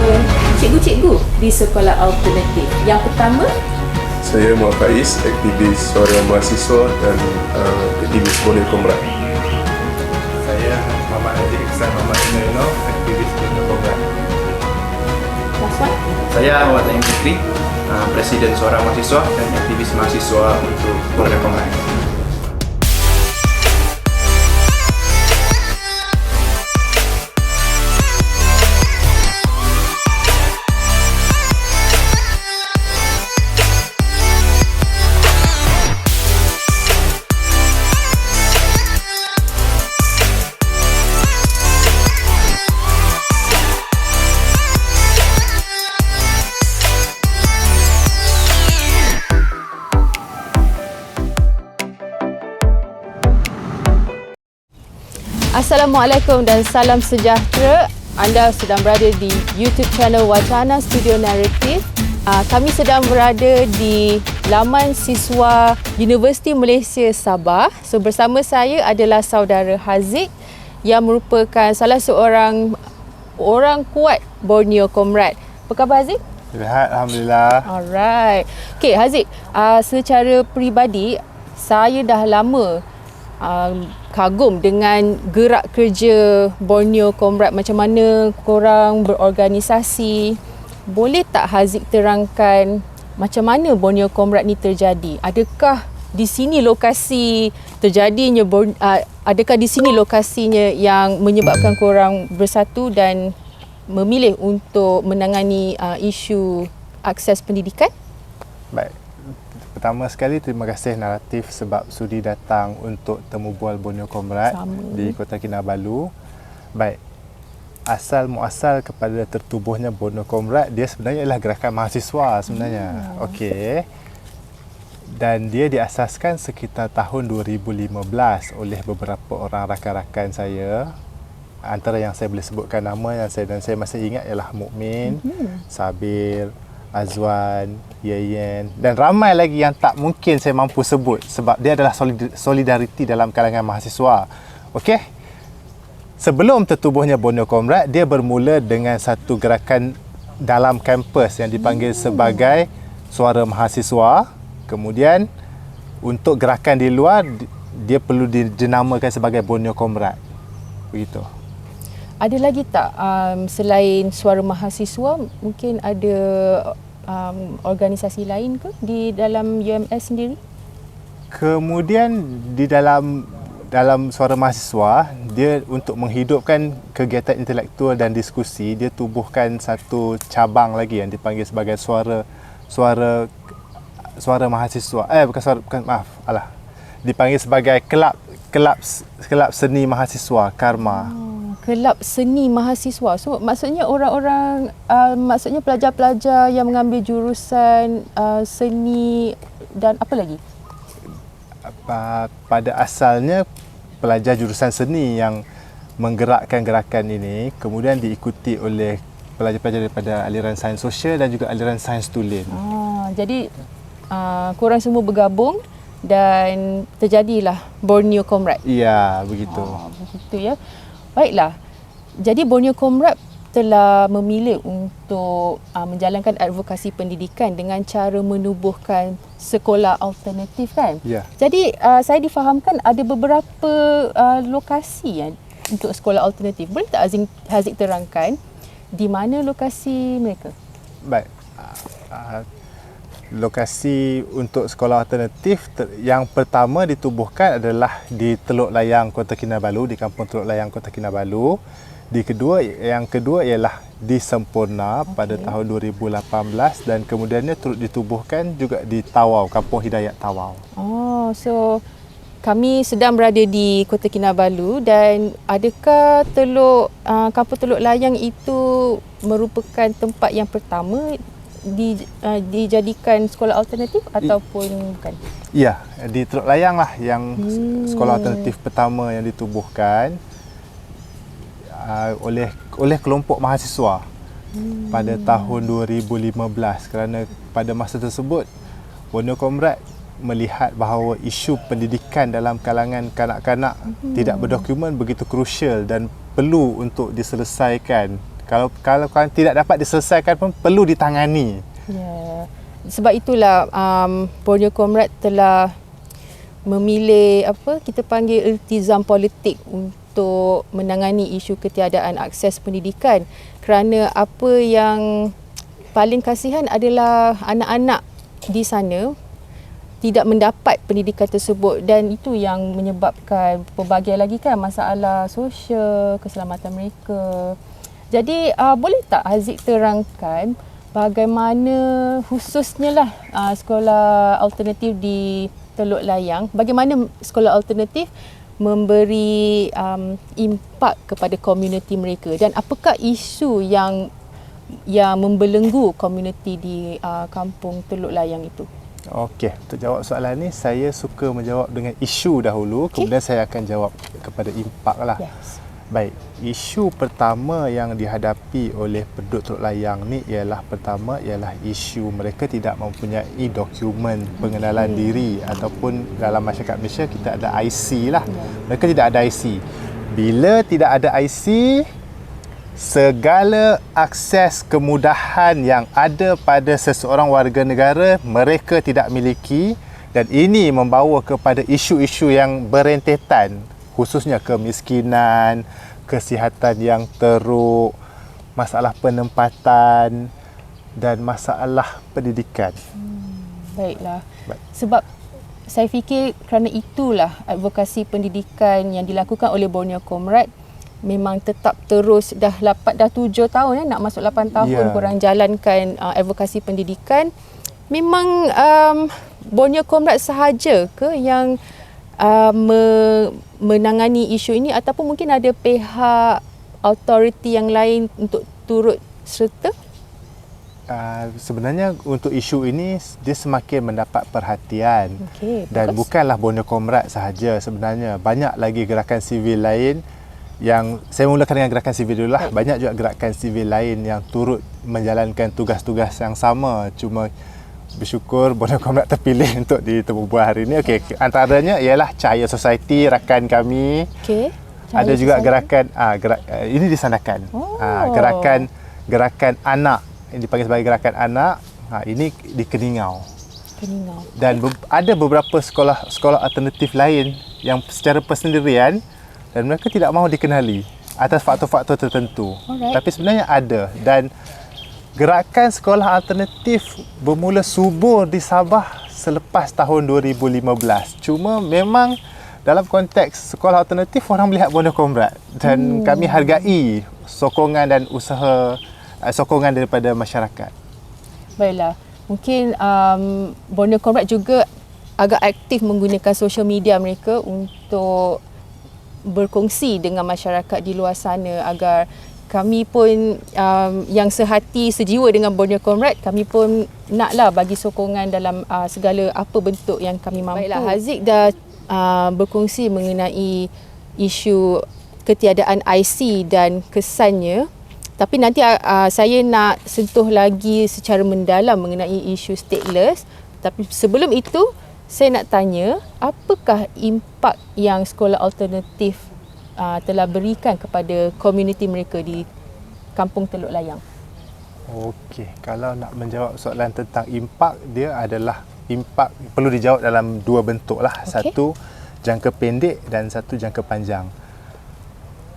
saya cikgu-cikgu di sekolah alternatif. Yang pertama, saya Muhammad Faiz, aktivis suara mahasiswa dan aktivis Borneo Comrade. Saya Muhammad Aziz Iksan Muhammad Inno, aktivis Borneo Comrade. last one. Saya Muhammad Naim Fikri, Presiden Suara Mahasiswa dan aktivis mahasiswa untuk Borneo Comrade. Assalamualaikum dan salam sejahtera. Anda sedang berada di YouTube channel Wacana Studio Naratif. Kami sedang berada di laman siswa Universiti Malaysia Sabah. So bersama saya adalah saudara Haziq yang merupakan salah seorang orang kuat Borneo Comrade. Apa khabar Haziq? Sihat, Alhamdulillah. Alright. Okay Haziq, secara peribadi saya dah lama kagum dengan gerak kerja Borneo Comrade, macam mana korang berorganisasi. Boleh tak Haziq terangkan macam mana Borneo Comrade ni terjadi? Adakah di sini lokasi terjadinya adakah di sini lokasinya yang menyebabkan korang bersatu dan memilih untuk menangani isu akses pendidikan? Baik. Pertama sekali, terima kasih Naratif sebab sudi datang untuk temu bual Borneo Comrade di Kota Kinabalu. Baik, asal muasal kepada tertubuhnya Borneo Comrade, dia sebenarnya ialah gerakan mahasiswa sebenarnya. Okey. Dan dia diasaskan sekitar tahun 2015 oleh beberapa orang rakan-rakan saya. Antara yang saya boleh sebutkan nama yang saya masih ingat ialah Mukmin, Sabir, Azwan, Yeyen dan ramai lagi yang tak mungkin saya mampu sebut sebab dia adalah solidariti dalam kalangan mahasiswa. Okey. Sebelum tertubuhnya Borneo Comrade, dia bermula dengan satu gerakan dalam kampus yang dipanggil sebagai Suara Mahasiswa. Kemudian untuk gerakan di luar, dia perlu dinamakan sebagai Borneo Comrade. Begitu. Ada lagi tak selain Suara Mahasiswa, mungkin ada organisasi lain ke di dalam UMS sendiri? Kemudian di dalam Suara Mahasiswa, dia untuk menghidupkan kegiatan intelektual dan diskusi, dia tubuhkan satu cabang lagi yang dipanggil sebagai Suara Mahasiswa. Dipanggil sebagai kelab seni mahasiswa Karma. Kelab seni mahasiswa. So maksudnya orang-orang maksudnya pelajar-pelajar yang mengambil jurusan seni dan apa lagi? Pada asalnya pelajar jurusan seni yang menggerakkan gerakan ini, kemudian diikuti oleh pelajar-pelajar daripada aliran sains sosial dan juga aliran sains tulen. Jadi korang semua bergabung dan terjadilah Borneo Comrade. Ya, begitu. Begitu ya. Baiklah. Jadi Borneo Comrade telah memilih untuk menjalankan advokasi pendidikan dengan cara menubuhkan sekolah alternatif kan? Ya. Jadi saya difahamkan ada beberapa lokasi untuk sekolah alternatif. Boleh tak Haziq terangkan di mana lokasi mereka? Baik. Lokasi untuk sekolah alternatif yang pertama ditubuhkan adalah di Teluk Layang, Kota Kinabalu, di Kampung Teluk Layang, Kota Kinabalu. Yang kedua ialah di Semporna pada tahun 2018 dan kemudiannya turut ditubuhkan juga di Tawau, Kampung Hidayat Tawau. So kami sedang berada di Kota Kinabalu dan adakah Kampung Teluk Layang itu merupakan tempat yang pertama dijadikan sekolah alternatif ataupun bukan? Ya, di Teluk Layang lah yang sekolah alternatif pertama yang ditubuhkan oleh kelompok mahasiswa pada tahun 2015 kerana pada masa tersebut Borneo Comrade melihat bahawa isu pendidikan dalam kalangan kanak-kanak tidak berdokumen begitu krusial dan perlu untuk diselesaikan Kalau tidak dapat diselesaikan pun perlu ditangani. Ya. Sebab itulah Borneo Comrade telah memilih kita panggil iltizam politik untuk menangani isu ketiadaan akses pendidikan, kerana apa yang paling kasihan adalah anak-anak di sana tidak mendapat pendidikan tersebut, dan itu yang menyebabkan pelbagai lagi kan masalah sosial, keselamatan mereka. Jadi boleh tak Haziq terangkan bagaimana khususnya lah sekolah alternatif di Teluk Layang, bagaimana sekolah alternatif memberi impak kepada komuniti mereka, dan apakah isu yang membelenggu komuniti di kampung Teluk Layang itu? Okey, untuk jawab soalan ni saya suka menjawab dengan isu dahulu, kemudian saya akan jawab kepada impak lah. Yes. Baik, isu pertama yang dihadapi oleh penduduk Teluk Layang ni ialah isu mereka tidak mempunyai dokumen pengenalan diri, ataupun dalam masyarakat Malaysia kita ada IC lah. Mereka tidak ada IC. Bila tidak ada IC, segala akses kemudahan yang ada pada seseorang warga negara mereka tidak miliki, dan ini membawa kepada isu-isu yang berentetan, khususnya kemiskinan, kesihatan yang teruk, masalah penempatan dan masalah pendidikan. Baiklah. Sebab saya fikir kerana itulah advokasi pendidikan yang dilakukan oleh Borneo Comrade memang tetap terus dah 7 tahun nak masuk 8 tahun korang jalankan advokasi pendidikan. Memang Borneo Comrade sahaja ke yang menangani isu ini, ataupun mungkin ada pihak autoriti yang lain untuk turut serta? Sebenarnya untuk isu ini dia semakin mendapat perhatian, dan bagus. bukanlah Borneo Comrade sahaja sebenarnya. Banyak lagi gerakan sivil lain yang saya mulakan dengan gerakan sivil dulu lah. Banyak juga gerakan sivil lain yang turut menjalankan tugas-tugas yang sama. Cuma bersyukur Borneo Comrade terpilih untuk ditemu bual hari ini. Okey, antaranya ialah Cahaya Society, rakan kami. Ada juga gerakan ini di Sandakan. Gerakan anak yang dipanggil sebagai gerakan anak. Ini di Keningau. Dan ada beberapa sekolah alternatif lain yang secara persendirian dan mereka tidak mahu dikenali atas faktor-faktor tertentu. Tapi sebenarnya ada, dan gerakan sekolah alternatif bermula subur di Sabah selepas tahun 2015. Cuma memang dalam konteks sekolah alternatif orang melihat Borneo Comrade, dan kami hargai sokongan dan usaha sokongan daripada masyarakat. Baiklah. Mungkin Borneo Comrade juga agak aktif menggunakan social media mereka untuk berkongsi dengan masyarakat di luar sana, agar kami pun yang sehati sejiwa dengan Borneo Comrade, kami pun naklah bagi sokongan dalam segala apa bentuk yang kami mampu. Baiklah, Haziq dah berkongsi mengenai isu ketiadaan IC dan kesannya, tapi nanti saya nak sentuh lagi secara mendalam mengenai isu stateless. Tapi sebelum itu, saya nak tanya, apakah impak yang sekolah alternatif telah berikan kepada komuniti mereka di Kampung Teluk Layang? Okey, kalau nak menjawab soalan tentang impak, dia adalah impak perlu dijawab dalam dua bentuk lah. Satu jangka pendek dan satu jangka panjang.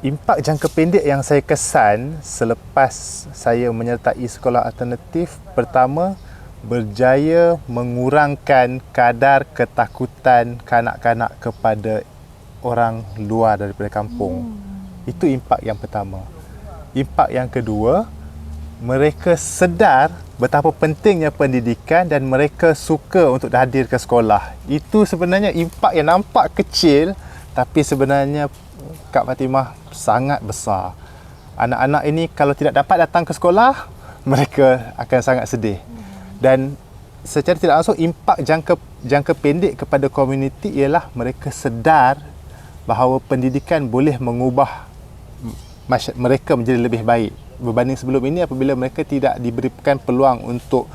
Impak jangka pendek yang saya kesan selepas saya menyertai sekolah alternatif, pertama, berjaya mengurangkan kadar ketakutan kanak-kanak kepada orang luar daripada kampung. Itu impak yang pertama. Impak yang kedua, mereka sedar betapa pentingnya pendidikan dan mereka suka untuk hadir ke sekolah. Itu sebenarnya impak yang nampak kecil, tapi sebenarnya Kak Fatimah sangat besar. Anak-anak ini kalau tidak dapat datang ke sekolah, mereka akan sangat sedih. Dan secara tidak langsung, impak jangka pendek kepada komuniti ialah mereka sedar bahawa pendidikan boleh mengubah mereka menjadi lebih baik berbanding sebelum ini. Apabila mereka tidak diberikan peluang untuk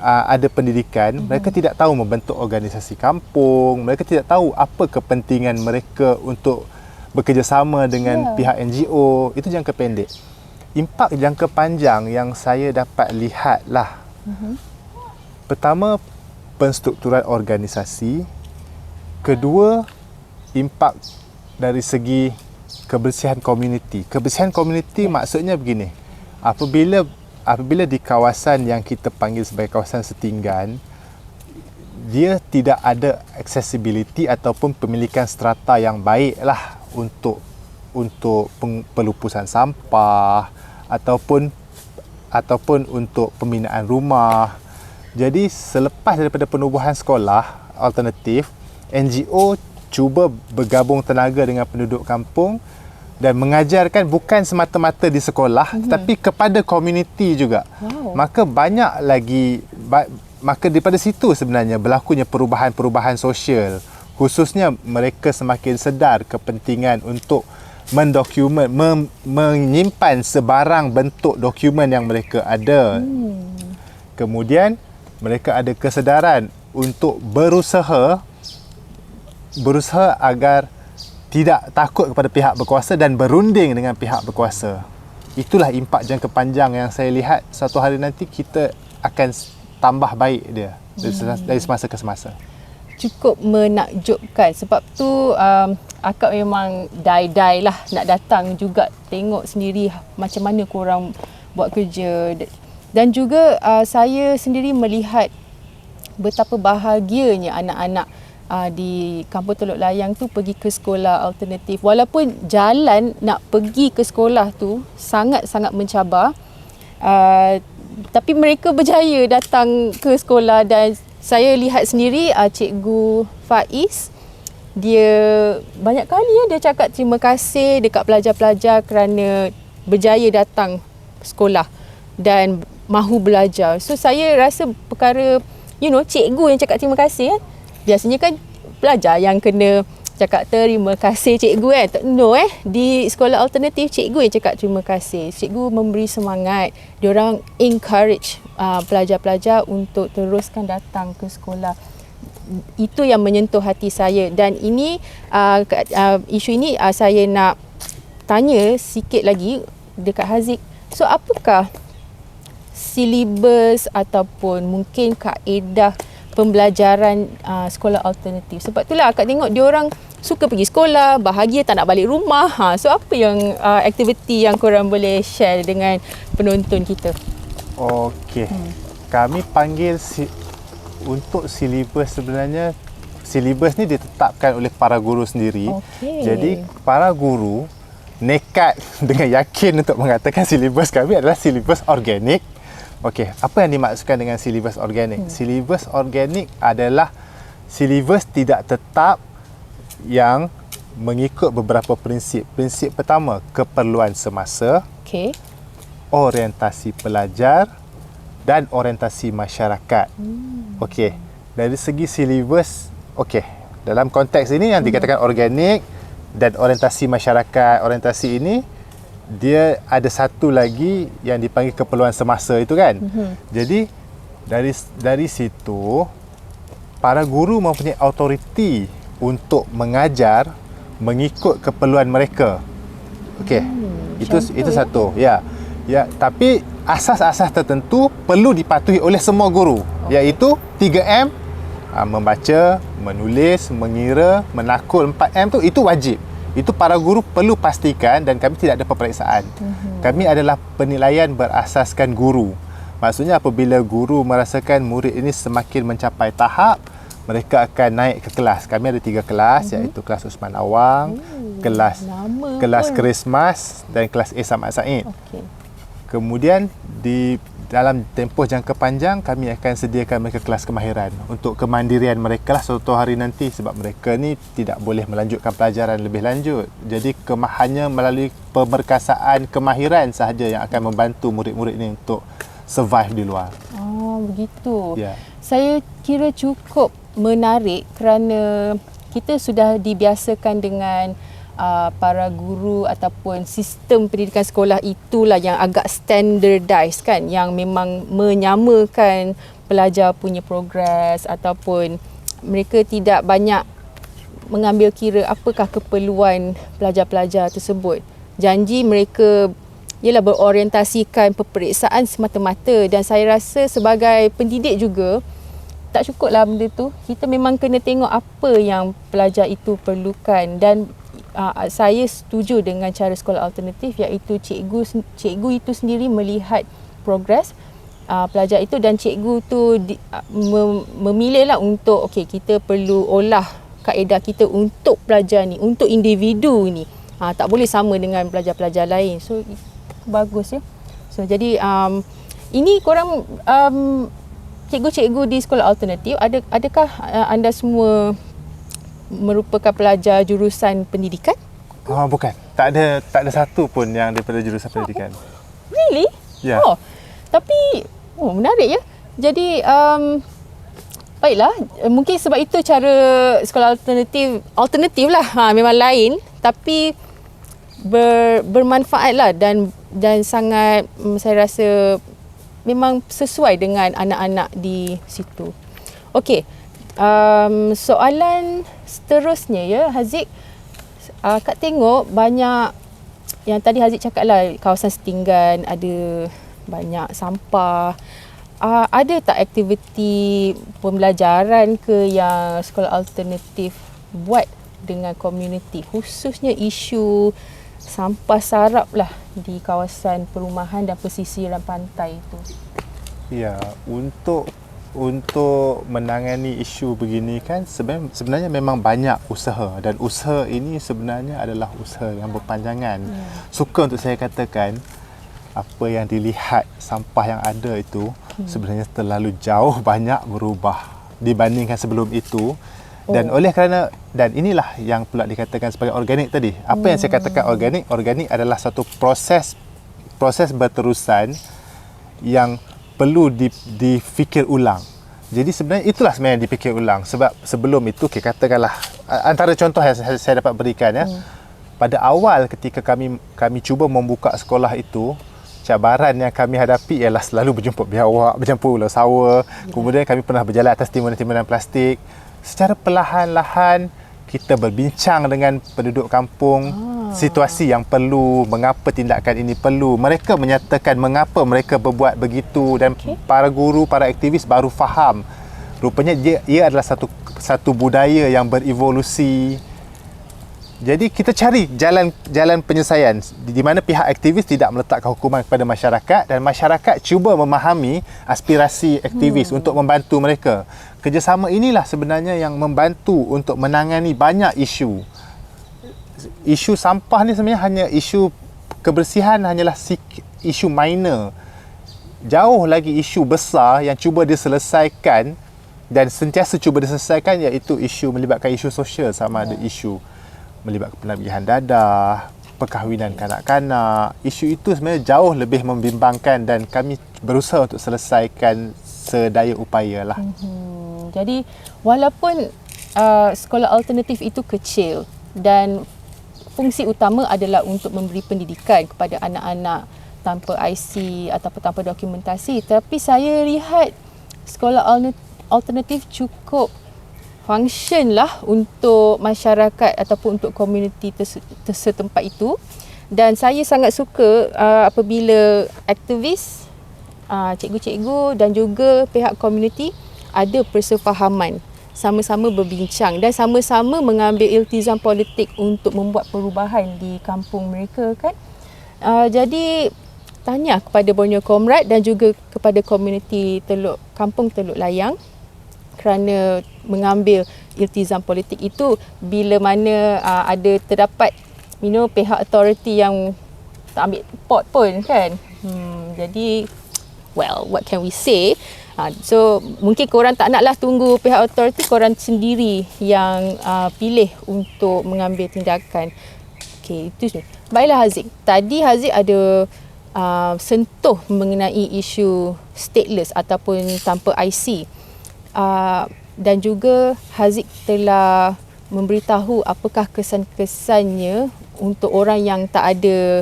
ada pendidikan, mereka tidak tahu membentuk organisasi kampung, mereka tidak tahu apa kepentingan mereka untuk bekerjasama dengan pihak NGO. Itu jangka pendek. impak jangka panjang yang saya dapat lihat lah. Pertama, penstrukturan organisasi. Kedua, impak dari segi kebersihan komuniti. Kebersihan komuniti maksudnya begini. Apabila di kawasan yang kita panggil sebagai kawasan setinggan, dia tidak ada accessibility ataupun pemilikan strata yang baik lah untuk pelupusan sampah ataupun untuk pembinaan rumah. Jadi selepas daripada penubuhan sekolah alternatif, NGO cuba bergabung tenaga dengan penduduk kampung dan mengajarkan bukan semata-mata di sekolah tetapi kepada komuniti juga. Maka daripada situ sebenarnya berlakunya perubahan-perubahan sosial, khususnya mereka semakin sedar kepentingan untuk mendokumen, menyimpan sebarang bentuk dokumen yang mereka ada. Kemudian mereka ada kesedaran untuk berusaha agar tidak takut kepada pihak berkuasa dan berunding dengan pihak berkuasa. Itulah impak jangka panjang yang saya lihat suatu hari nanti kita akan tambah baik dia dari semasa ke semasa. Cukup menakjubkan. Sebab tu akak memang die lah nak datang juga tengok sendiri macam mana korang buat kerja. Dan juga saya sendiri melihat betapa bahagianya anak-anak di Kampung Teluk Layang tu pergi ke sekolah alternatif. Walaupun jalan nak pergi ke sekolah tu sangat-sangat mencabar, tapi mereka berjaya datang ke sekolah. Dan saya lihat sendiri Cikgu Faiz, dia banyak kali dia cakap terima kasih dekat pelajar-pelajar kerana berjaya datang sekolah dan mahu belajar. So saya rasa perkara cikgu yang cakap terima kasih biasanya kan pelajar yang kena cakap terima kasih cikgu No di sekolah alternatif cikgu yang cakap terima kasih. Cikgu memberi semangat, diorang encourage pelajar-pelajar untuk teruskan datang ke sekolah. Itu yang menyentuh hati saya. Dan ini isu ini saya nak tanya sikit lagi dekat Haziq. So apakah silibus ataupun mungkin kaedah pembelajaran sekolah alternatif? Sebab itulah akak tengok diorang suka pergi sekolah, bahagia tak nak balik rumah. So apa yang aktiviti yang korang boleh share dengan penonton kita? Okey. Kami panggil untuk silibus, sebenarnya silibus ni ditetapkan oleh para guru sendiri. Jadi para guru nekat dengan yakin untuk mengatakan silibus kami adalah silibus organik. Okey, apa yang dimaksudkan dengan silibus organik? Silibus organik adalah silibus tidak tetap yang mengikut beberapa prinsip. Prinsip pertama, keperluan semasa, orientasi pelajar dan orientasi masyarakat. Okey, dari segi silibus, dalam konteks ini yang dikatakan organik dan orientasi masyarakat, orientasi ini dia ada satu lagi yang dipanggil keperluan semasa itu kan. Jadi dari situ para guru mempunyai autoriti untuk mengajar mengikut keperluan mereka. Itu satu. Ya, tapi asas-asas tertentu perlu dipatuhi oleh semua guru, iaitu 3M, membaca, menulis, mengira, menakul. 4M tu itu wajib. Itu para guru perlu pastikan dan kami tidak ada peperiksaan. Kami adalah penilaian berasaskan guru. Maksudnya apabila guru merasakan murid ini semakin mencapai tahap, mereka akan naik ke kelas. Kami ada 3 kelas, iaitu kelas Usman Awang, kelas Christmas dan kelas A Samad Said. Kemudian di dalam tempoh jangka panjang kami akan sediakan mereka kelas kemahiran untuk kemandirian mereka lah suatu hari nanti, sebab mereka ni tidak boleh melanjutkan pelajaran lebih lanjut. Jadi hanya melalui pemerkasaan kemahiran sahaja yang akan membantu murid-murid ni untuk survive di luar. Begitu. Saya kira cukup menarik kerana kita sudah dibiasakan dengan para guru ataupun sistem pendidikan sekolah itulah yang agak standardized kan, yang memang menyamakan pelajar punya progres ataupun mereka tidak banyak mengambil kira apakah keperluan pelajar-pelajar tersebut. Janji mereka ialah berorientasikan peperiksaan semata-mata, dan saya rasa sebagai pendidik juga tak cukuplah benda tu. Kita memang kena tengok apa yang pelajar itu perlukan, dan saya setuju dengan cara sekolah alternatif, iaitu cikgu itu sendiri melihat progres pelajar itu, dan cikgu tu memilihlah untuk okey, kita perlu olah kaedah kita untuk pelajar ni, untuk individu ni. Tak boleh sama dengan pelajar-pelajar lain. So bagus ya. So jadi ini korang cikgu-cikgu di sekolah alternatif, adakah anda semua merupakan pelajar jurusan pendidikan? Bukan. Tak ada satu pun yang daripada jurusan pendidikan. Really? Ya. Tapi menarik ya. Jadi baiklah, mungkin sebab itu cara sekolah alternatif lah, memang lain, tapi bermanfaat lah, dan sangat saya rasa memang sesuai dengan anak-anak di situ. Okey, soalan seterusnya ya Haziq, Kak tengok banyak yang tadi Haziq cakap lah, kawasan setinggan ada banyak sampah. Ada tak aktiviti pembelajaran ke yang sekolah alternatif buat dengan komuniti, khususnya isu sampah sarap lah di kawasan perumahan dan pesisiran pantai itu? Ya, untuk menangani isu begini kan sebenarnya memang banyak usaha, dan usaha ini sebenarnya adalah usaha yang berpanjangan. Suka untuk saya katakan apa yang dilihat sampah yang ada itu sebenarnya terlalu jauh banyak berubah dibandingkan sebelum itu. Dan oleh kerana, dan inilah yang pula dikatakan sebagai organik tadi. Apa yang saya katakan organik adalah satu proses berterusan yang perlu difikir ulang. Jadi sebenarnya itulah sebenarnya dipikir ulang. Sebab sebelum itu, katakanlah antara contoh yang saya dapat berikan ya. Pada awal ketika kami cuba membuka sekolah itu, cabaran yang kami hadapi ialah selalu berjumpa biawak, bercampur ular sawa. Kemudian kami pernah berjalan atas timbunan-timbunan plastik. Secara perlahan-lahan kita berbincang dengan penduduk kampung, situasi yang perlu, mengapa tindakan ini perlu. Mereka menyatakan mengapa mereka berbuat begitu, dan para guru, para aktivis baru faham. Rupanya ia adalah satu budaya yang berevolusi. Jadi kita cari jalan penyelesaian di mana pihak aktivis tidak meletakkan hukuman kepada masyarakat, dan masyarakat cuba memahami aspirasi aktivis untuk membantu mereka. Kerjasama inilah sebenarnya yang membantu untuk menangani banyak isu. Isu sampah ni sebenarnya hanya isu kebersihan, hanyalah isu minor. Jauh lagi isu besar yang cuba diselesaikan dan sentiasa cuba diselesaikan, iaitu isu melibatkan isu sosial, sama ada isu melibatkan penabihan dadah, perkahwinan kanak-kanak. Isu itu sebenarnya jauh lebih membimbangkan, dan kami berusaha untuk selesaikan sedaya upaya lah. Jadi walaupun sekolah alternatif itu kecil dan fungsi utama adalah untuk memberi pendidikan kepada anak-anak tanpa IC ataupun tanpa dokumentasi, tapi saya lihat sekolah alternatif cukup function lah untuk masyarakat ataupun untuk komuniti setempat itu. Dan saya sangat suka apabila aktivis, cikgu-cikgu dan juga pihak komuniti ada persefahaman, sama-sama berbincang dan sama-sama mengambil iltizam politik untuk membuat perubahan di kampung mereka kan. Jadi tanya kepada Borneo Comrade dan juga kepada komuniti kampung Teluk Layang kerana mengambil iltizam politik itu bila mana ada terdapat pihak authority yang tak ambil pot pun kan. Jadi well, what can we say? So mungkin korang tak naklah tunggu pihak authority, korang sendiri yang pilih untuk mengambil tindakan. Okey, itu je. Baiklah Haziq, tadi Haziq ada sentuh mengenai isu stateless ataupun tanpa IC. Dan juga Haziq telah memberitahu apakah kesan-kesannya untuk orang yang tak ada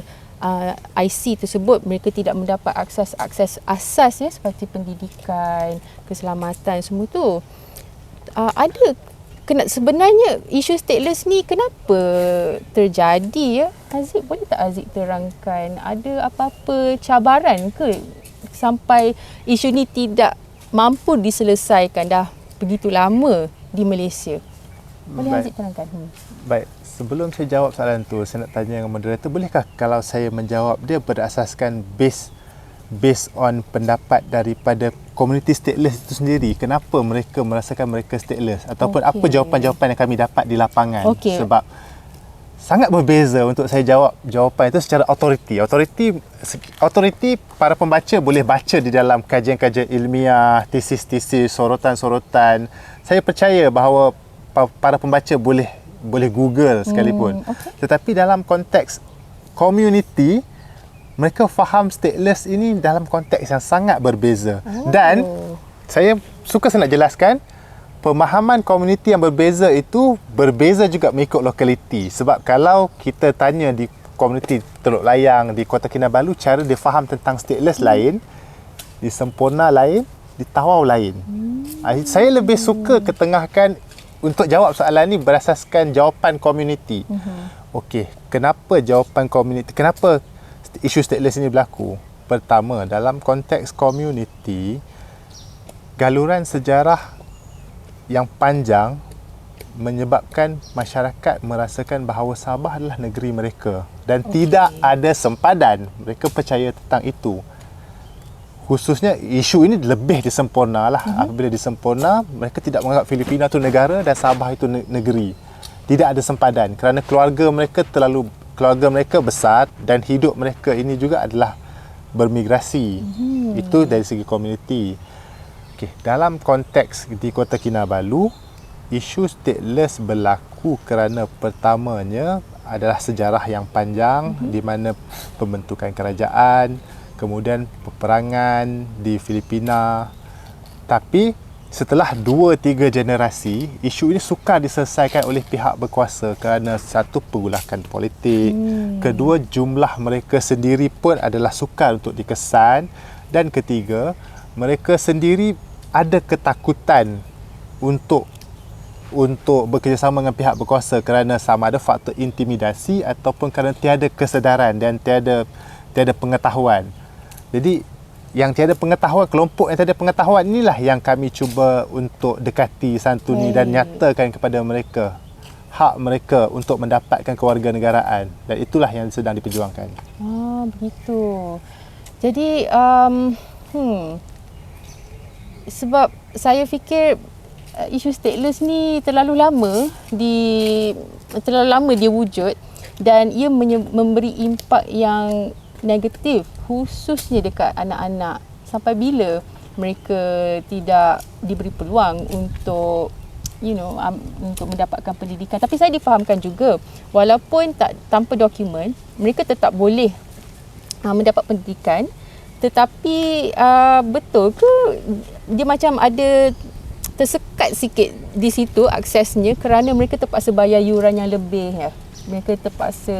IC tersebut. Mereka tidak mendapat akses asas seperti pendidikan, keselamatan, semua tu. Ada sebenarnya isu stateless ni kenapa terjadi ya? Haziq, boleh tak Haziq terangkan ada apa-apa cabaran ke sampai isu ni tidak mampu diselesaikan dah begitu lama di Malaysia? Boleh Haziq terangkan? Baik, sebelum saya jawab soalan tu, saya nak tanya dengan moderator, bolehkah kalau saya menjawab dia berasaskan based on pendapat daripada komuniti stateless itu sendiri, kenapa mereka merasakan mereka stateless, ataupun apa jawapan-jawapan yang kami dapat di lapangan. Sebab sangat berbeza untuk saya jawab jawapan itu secara authority para pembaca boleh baca di dalam kajian-kajian ilmiah, tesis-tesis, sorotan-sorotan. Saya percaya bahawa para pembaca boleh Google sekalipun. Tetapi dalam konteks community, mereka faham stateless ini dalam konteks yang sangat berbeza. Dan saya nak jelaskan, pemahaman komuniti yang berbeza itu berbeza juga mengikut lokaliti. Sebab kalau kita tanya di komuniti Teluk Layang, di Kota Kinabalu, cara dia faham tentang stateless lain, di Semporna lain, di Tawau lain. Saya lebih suka ketengahkan untuk jawab soalan ni berasaskan jawapan komuniti. Okey, kenapa jawapan komuniti? Kenapa isu stateless ini berlaku? Pertama, dalam konteks komuniti, galuran sejarah yang panjang menyebabkan masyarakat merasakan bahawa Sabah adalah negeri mereka dan tidak ada sempadan. Mereka percaya tentang itu. Khususnya isu ini lebih di Semporna lah. Apabila di Semporna, mereka tidak menganggap Filipina itu negara dan Sabah itu negeri. Tidak ada sempadan kerana keluarga mereka besar dan hidup mereka ini juga adalah bermigrasi. Itu dari segi komuniti. Okay. Dalam konteks di Kota Kinabalu, isu stateless berlaku kerana pertamanya adalah sejarah yang panjang di mana pembentukan kerajaan, kemudian peperangan di Filipina. Tapi setelah 2-3 generasi, isu ini sukar diselesaikan oleh pihak berkuasa kerana satu, pergulakan politik, kedua, jumlah mereka sendiri pun adalah sukar untuk dikesan, dan ketiga, mereka sendiri ada ketakutan untuk bekerjasama dengan pihak berkuasa kerana sama ada faktor intimidasi ataupun kerana tiada kesedaran dan tiada pengetahuan. Jadi yang tiada pengetahuan, kelompok yang tiada pengetahuan inilah yang kami cuba untuk dekati, santuni dan nyatakan kepada mereka hak mereka untuk mendapatkan kewarganegaraan, dan itulah yang sedang diperjuangkan. Begitu. Jadi sebab saya fikir isu stateless ni terlalu lama dia wujud dan ia memberi impak yang negatif, khususnya dekat anak-anak. Sampai bila mereka tidak diberi peluang untuk untuk mendapatkan pendidikan. Tapi saya difahamkan juga, walaupun tanpa dokumen, mereka tetap boleh mendapat pendidikan. Tetapi betul ke dia macam ada tersekat sikit di situ aksesnya kerana mereka terpaksa bayar yuran yang lebih ya. Mereka terpaksa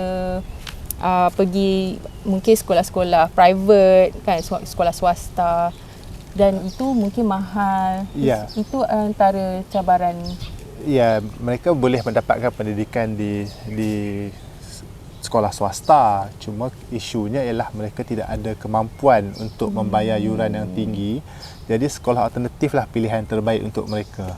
pergi mungkin sekolah-sekolah private kan, sekolah swasta, dan itu mungkin mahal. Itu antara cabaran. Mereka boleh mendapatkan pendidikan di sekolah swasta, cuma isunya ialah mereka tidak ada kemampuan untuk membayar yuran yang tinggi. Jadi sekolah alternatif lah pilihan terbaik untuk mereka.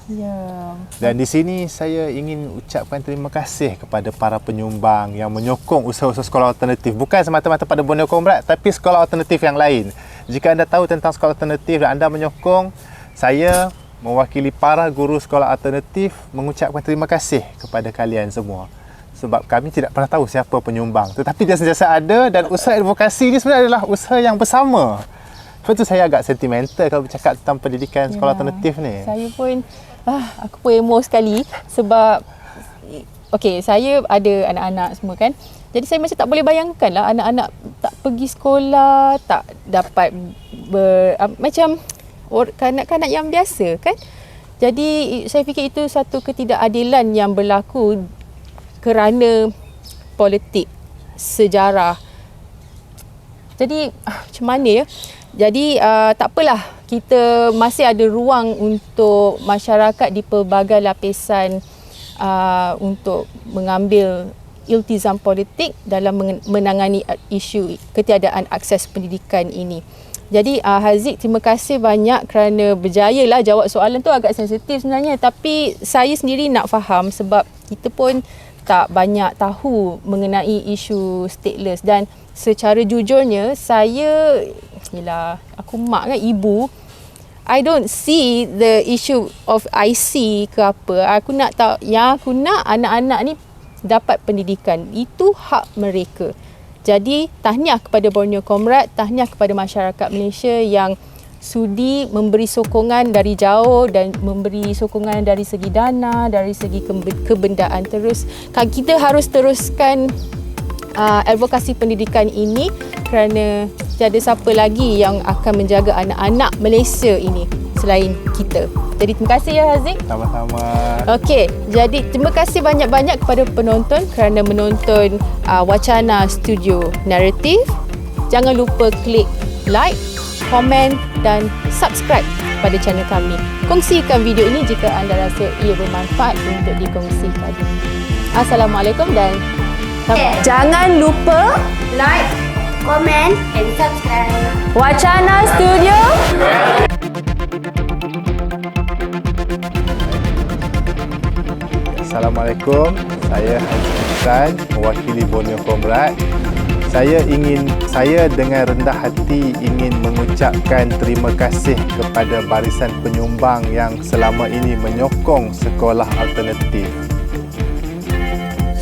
Dan di sini saya ingin ucapkan terima kasih kepada para penyumbang yang menyokong usaha-usaha sekolah alternatif. Bukan semata-mata pada Borneo Comrade, tapi sekolah alternatif yang lain. Jika anda tahu tentang sekolah alternatif dan anda menyokong, saya mewakili para guru sekolah alternatif mengucapkan terima kasih kepada kalian semua. Sebab kami tidak pernah tahu siapa penyumbang. Tetapi dia sentiasa ada, dan usaha advokasi ini sebenarnya adalah usaha yang bersama. Sebab tu saya agak sentimental kalau bercakap tentang pendidikan sekolah alternatif ni. Saya pun, aku pun emo sekali sebab saya ada anak-anak semua kan. Jadi saya macam tak boleh bayangkan lah anak-anak tak pergi sekolah, tak dapat macam kanak-kanak yang biasa kan. Jadi saya fikir itu satu ketidakadilan yang berlaku kerana politik, sejarah. Jadi macam mana ya? Jadi tak apalah, kita masih ada ruang untuk masyarakat di pelbagai lapisan untuk mengambil iltizam politik dalam menangani isu ketiadaan akses pendidikan ini. Jadi Haziq, terima kasih banyak kerana berjaya lah jawab soalan tu. Agak sensitif sebenarnya, tapi saya sendiri nak faham sebab kita pun tak banyak tahu mengenai isu stateless. Dan secara jujurnya, aku mak kan, ibu, I don't see the issue of IC ke apa. Aku nak tahu, yang aku nak anak-anak ni dapat pendidikan. Itu hak mereka. Jadi tahniah kepada Borneo Comrade, tahniah kepada masyarakat Malaysia yang sudi memberi sokongan dari jauh dan memberi sokongan dari segi dana, dari segi kebendaan terus. Kita harus teruskan advokasi pendidikan ini kerana tiada siapa lagi yang akan menjaga anak-anak Malaysia ini selain kita. Jadi terima kasih ya Haziq. Sama-sama. Okey, jadi terima kasih banyak-banyak kepada penonton kerana menonton Wacana Studio Naratif. Jangan lupa klik like, komen dan subscribe pada channel kami. Kongsikan video ini jika anda rasa ia bermanfaat untuk dikongsikan. Assalamualaikum dan jangan lupa like, comment and subscribe. Wacana Studio. Assalamualaikum, saya Haziq Ihsan, mewakili Borneo Comrade. Saya dengan rendah hati ingin mengucapkan terima kasih kepada barisan penyumbang yang selama ini menyokong sekolah alternatif.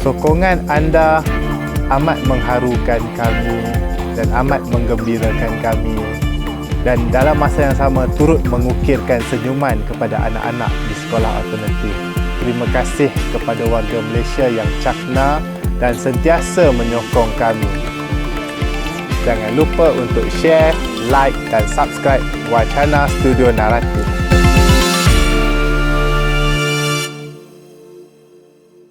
Sokongan anda amat mengharukan kami dan amat menggembirakan kami, dan dalam masa yang sama turut mengukirkan senyuman kepada anak-anak di sekolah alternatif. Terima kasih kepada warga Malaysia yang cakna dan sentiasa menyokong kami. Jangan lupa untuk share, like dan subscribe Wacana Studio Naratif.